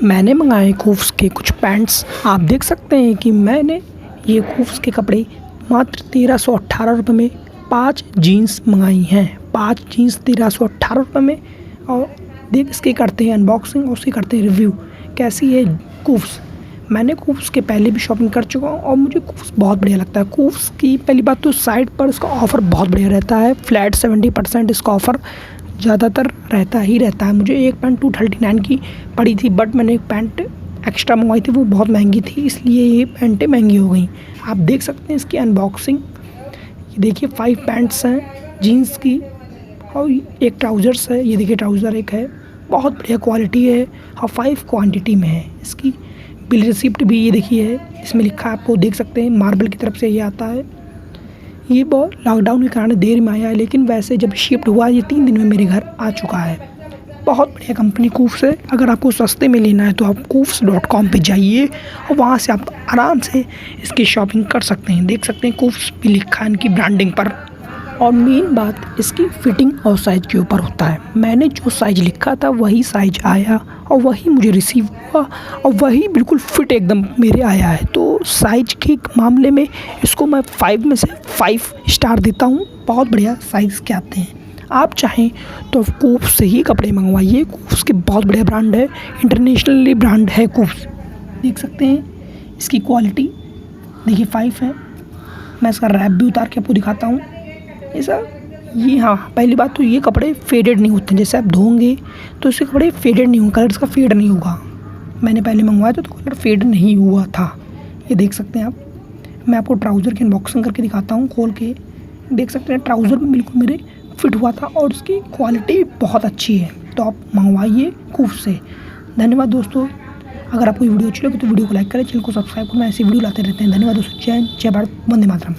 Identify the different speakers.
Speaker 1: मैंने मंगाए कूव्स के कुछ पैंट्स। आप देख सकते हैं कि मैंने ये कूव्स के कपड़े मात्र 1318 रुपये में 5 जीन्स मंगाई हैं। 5 जीन्स 1318 रुपये में। और देख इसके करते हैं अनबॉक्सिंग और उसकी करते हैं रिव्यू कैसी है कूव्स। मैंने कूव्स के पहले भी शॉपिंग कर चुका हूँ और मुझे कूव्स बहुत बढ़िया लगता है। कूव्स की पहली बात तो साइट पर इसका ऑफ़र बहुत बढ़िया रहता है। फ्लैट 70% इसका ऑफ़र ज़्यादातर रहता है। मुझे एक पैंट 239 की पड़ी थी, बट मैंने एक पैंट एक्स्ट्रा मंगवाई थी, वो बहुत महंगी थी, इसलिए ये पैंटें महंगी हो गई। आप देख सकते हैं इसकी अनबॉक्सिंग। ये देखिए 5 पैंट्स हैं जीन्स की और एक ट्राउज़र्स है। ये देखिए ट्राउज़र एक है, बहुत बढ़िया क्वालिटी है और 5 क्वांटिटी में है। इसकी बिल रिसिप्ट भी ये देखिए है, इसमें लिखा है, आपको देख सकते हैं मार्बल की तरफ से ये आता है। ये बहुत लॉकडाउन के कारण देर में आया है, लेकिन वैसे जब शिफ्ट हुआ ये 3 दिन में मेरे घर आ चुका है। बहुत बढ़िया कंपनी कूव्स है। अगर आपको सस्ते में लेना है तो आप koovs.com पे जाइए और वहाँ से आप आराम से इसकी शॉपिंग कर सकते हैं। देख सकते हैं कूव्स भी लिखा है इनकी ब्रांडिंग पर। और मेन बात इसकी फ़िटिंग और साइज़ के ऊपर होता है। मैंने जो साइज़ लिखा था वही साइज़ आया और वही मुझे रिसीव हुआ और वही बिल्कुल फिट एकदम मेरे आया है। तो साइज़ के मामले में इसको मैं 5 में से 5 स्टार देता हूँ। बहुत बढ़िया साइज़ के आते हैं। आप चाहें तो कूव्स से ही कपड़े मंगवाइए। कूव्स के बहुत बढ़िया ब्रांड है, इंटरनेशनली ब्रांड है कूव्स। देख सकते हैं इसकी क्वालिटी देखिए 5 है। मैं इसका रैप भी उतार के आपको दिखाता हूँ। ऐसा ये हाँ, पहली बात तो ये कपड़े फेडेड नहीं होते। जैसे आप धोंगे तो इसके कपड़े फेडेड नहीं होंगे, कलर इसका फेड नहीं होगा। मैंने पहले मंगवाया था तो कलर फेड नहीं हुआ था। ये देख सकते हैं आप। मैं आपको ट्राउज़र की अनबॉक्सिंग करके दिखाता हूँ खोल के। देख सकते हैं ट्राउज़र भी बिल्कुल मेरे फिट हुआ था और उसकी क्वालिटी बहुत अच्छी है। तो आप मंगवाइए कूव्स से। धन्यवाद दोस्तों। अगर आपको ये वीडियो अच्छी लगे तो वीडियो को लाइक करें, चैनल को सब्सक्राइब करें। ऐसी वीडियो लाते रहते हैं। धन्यवाद दोस्तों। जय भारत, वंदे मातरम।